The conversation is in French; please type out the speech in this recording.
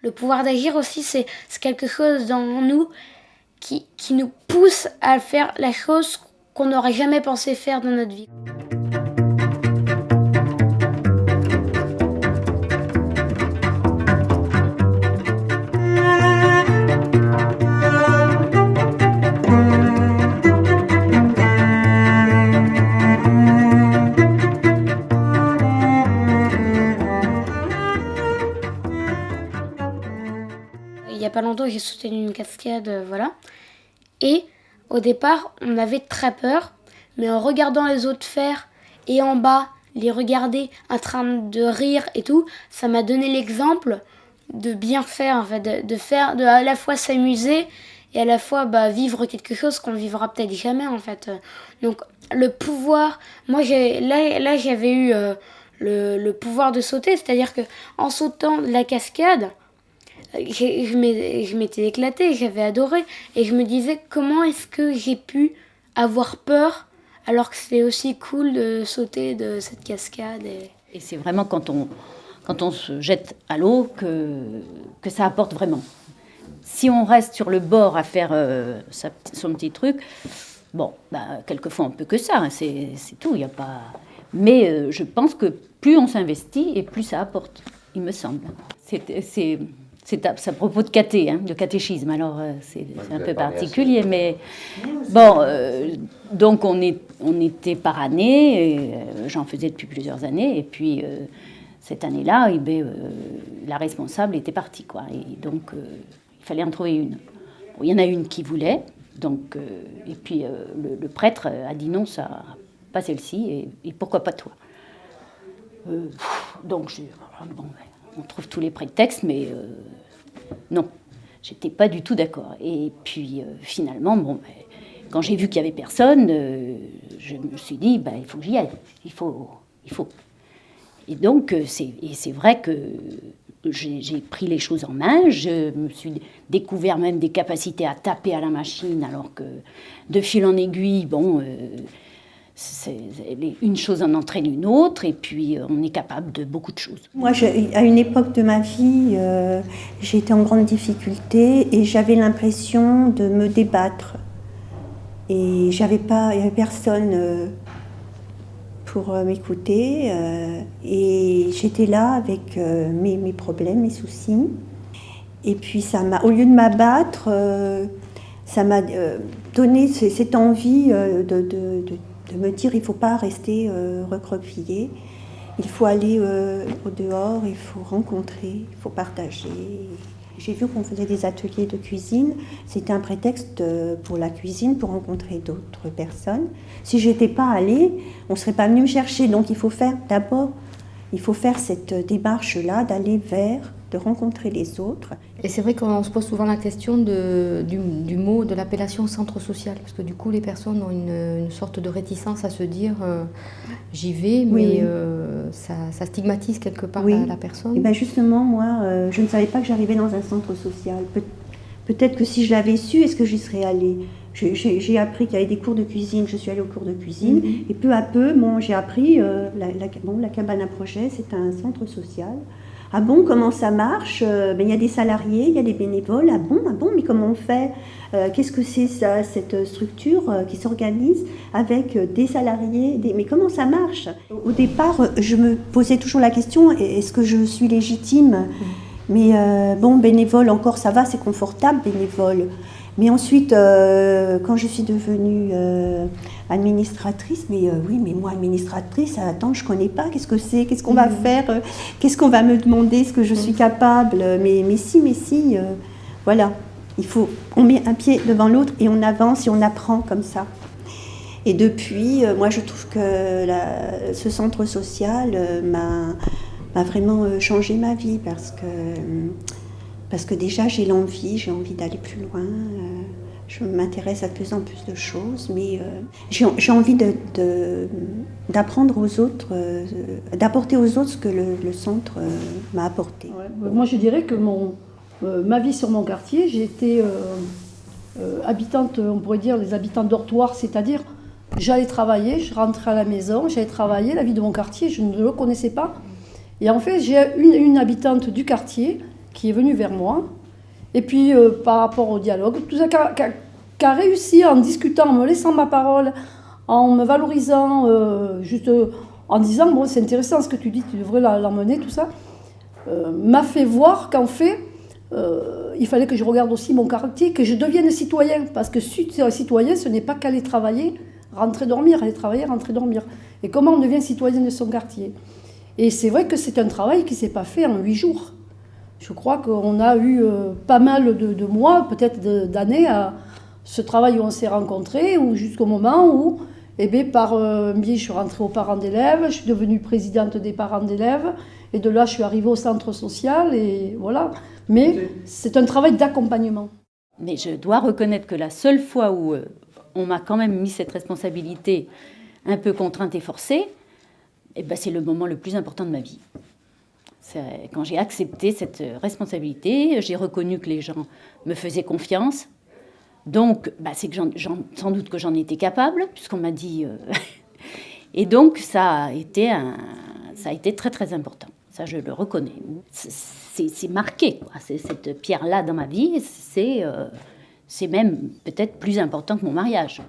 Le pouvoir d'agir aussi, c'est quelque chose dans nous qui nous pousse à faire la chose qu'on n'aurait jamais pensé faire dans notre vie. Il n'y a pas longtemps, j'ai sauté d'une cascade, voilà. Et au départ, on avait très peur, mais en regardant les autres faire et en bas, les regarder en train de rire et tout, ça m'a donné l'exemple de bien faire, en fait, de à la fois s'amuser et à la fois vivre quelque chose qu'on vivra peut-être jamais, en fait. Donc le pouvoir, moi là j'avais eu le pouvoir de sauter, c'est-à-dire que en sautant de la cascade, je m'étais éclatée, j'avais adoré. Et je me disais, comment est-ce que j'ai pu avoir peur alors que c'est aussi cool de sauter de cette cascade. Et c'est vraiment quand on se jette à l'eau que ça apporte vraiment. Si on reste sur le bord à faire son petit truc, bon, quelquefois on peut que ça, hein, c'est tout, il n'y a pas... Mais je pense que plus on s'investit et plus ça apporte, il me semble. C'est à propos de caté, hein, de catéchisme, alors c'est un peu particulier, mais bon, donc on était par année, et, j'en faisais depuis plusieurs années, et puis cette année-là, la responsable était partie, quoi, et donc il fallait en trouver une. Bon, il y en a une qui voulait, donc, et puis le prêtre a dit non, ça, pas celle-ci, et pourquoi pas toi. Donc on trouve tous les prétextes, mais non, j'étais pas du tout d'accord. Et puis finalement, quand j'ai vu qu'il y avait personne, je me suis dit, il faut que j'y aille, il faut. Et donc c'est vrai que j'ai pris les choses en main, je me suis découvert même des capacités à taper à la machine, alors que de fil en aiguille, une chose en entraîne une autre, et puis on est capable de beaucoup de choses. Moi, à une époque de ma vie, j'étais en grande difficulté et j'avais l'impression de me débattre. Et il n'y avait personne pour m'écouter. Et j'étais là avec mes problèmes, mes soucis. Et puis, au lieu de m'abattre, ça m'a donné cette envie de me dire il ne faut pas rester recroquevillé, il faut aller au dehors, il faut rencontrer, il faut partager. J'ai vu qu'on faisait des ateliers de cuisine, c'était un prétexte pour la cuisine, pour rencontrer d'autres personnes. Si je n'étais pas allée, on ne serait pas venu me chercher, donc il faut faire cette démarche-là, d'aller de rencontrer les autres. Et c'est vrai qu'on se pose souvent la question du mot, de l'appellation centre social, parce que du coup les personnes ont une sorte de réticence à se dire j'y vais, mais ça stigmatise quelque part la personne. Et bien justement, moi, je ne savais pas que j'arrivais dans un centre social. Peut-être que si je l'avais su, est-ce que j'y serais allée ? J'ai appris qu'il y avait des cours de cuisine, je suis allée au cours de cuisine, et peu à peu, j'ai appris, la cabane à projet, c'est un centre social. Ah bon, comment ça marche ? Il y a des salariés, il y a des bénévoles. Ah bon, mais comment on fait ? Qu'est-ce que c'est ça, cette structure qui s'organise avec des salariés Mais comment ça marche ? Au départ, je me posais toujours la question, est-ce que je suis légitime ? Mais bénévole encore, ça va, c'est confortable, bénévole. Mais ensuite, quand je suis devenue administratrice, mais moi administratrice, attends, je connais pas, qu'est-ce que c'est, qu'est-ce qu'on va faire, qu'est-ce qu'on va me demander, est-ce que je suis capable, mais si, voilà, on met un pied devant l'autre et on avance et on apprend comme ça. Et depuis, moi je trouve que ce centre social m'a vraiment changé ma vie parce que déjà j'ai envie d'aller plus loin, je m'intéresse à de plus en plus de choses, mais j'ai envie d'apprendre aux autres, d'apporter aux autres ce que le centre m'a apporté. Ouais, moi je dirais que ma vie sur mon quartier, j'ai été habitante, on pourrait dire les habitants dortoirs, c'est-à-dire j'allais travailler, je rentrais à la maison, j'allais travailler, la vie de mon quartier, je ne le connaissais pas. Et en fait, j'ai une habitante du quartier qui est venu vers moi. Et puis, par rapport au dialogue, tout ça, qui a réussi en discutant, en me laissant ma parole, en me valorisant, juste en disant, bon, c'est intéressant ce que tu dis, tu devrais l'emmener, tout ça, m'a fait voir qu'en fait, il fallait que je regarde aussi mon quartier, que je devienne citoyen. Parce que citoyen, ce n'est pas qu'aller travailler, rentrer dormir, aller travailler, rentrer dormir. Et comment on devient citoyen de son quartier? Et c'est vrai que c'est un travail qui ne s'est pas fait en 8 jours. Je crois qu'on a eu pas mal de mois, peut-être d'années, à ce travail où on s'est rencontrés, ou jusqu'au moment où, par biais, je suis rentrée aux parents d'élèves, je suis devenue présidente des parents d'élèves, et de là, je suis arrivée au centre social, et voilà. Mais c'est un travail d'accompagnement. Mais je dois reconnaître que la seule fois où on m'a quand même mis cette responsabilité un peu contrainte et forcée, c'est le moment le plus important de ma vie. C'est quand j'ai accepté cette responsabilité, j'ai reconnu que les gens me faisaient confiance. Donc, c'est que sans doute que j'en étais capable, puisqu'on m'a dit... Et donc, ça a été très, très important. Ça, je le reconnais. C'est marqué, quoi. Cette pierre-là dans ma vie, c'est même peut-être plus important que mon mariage.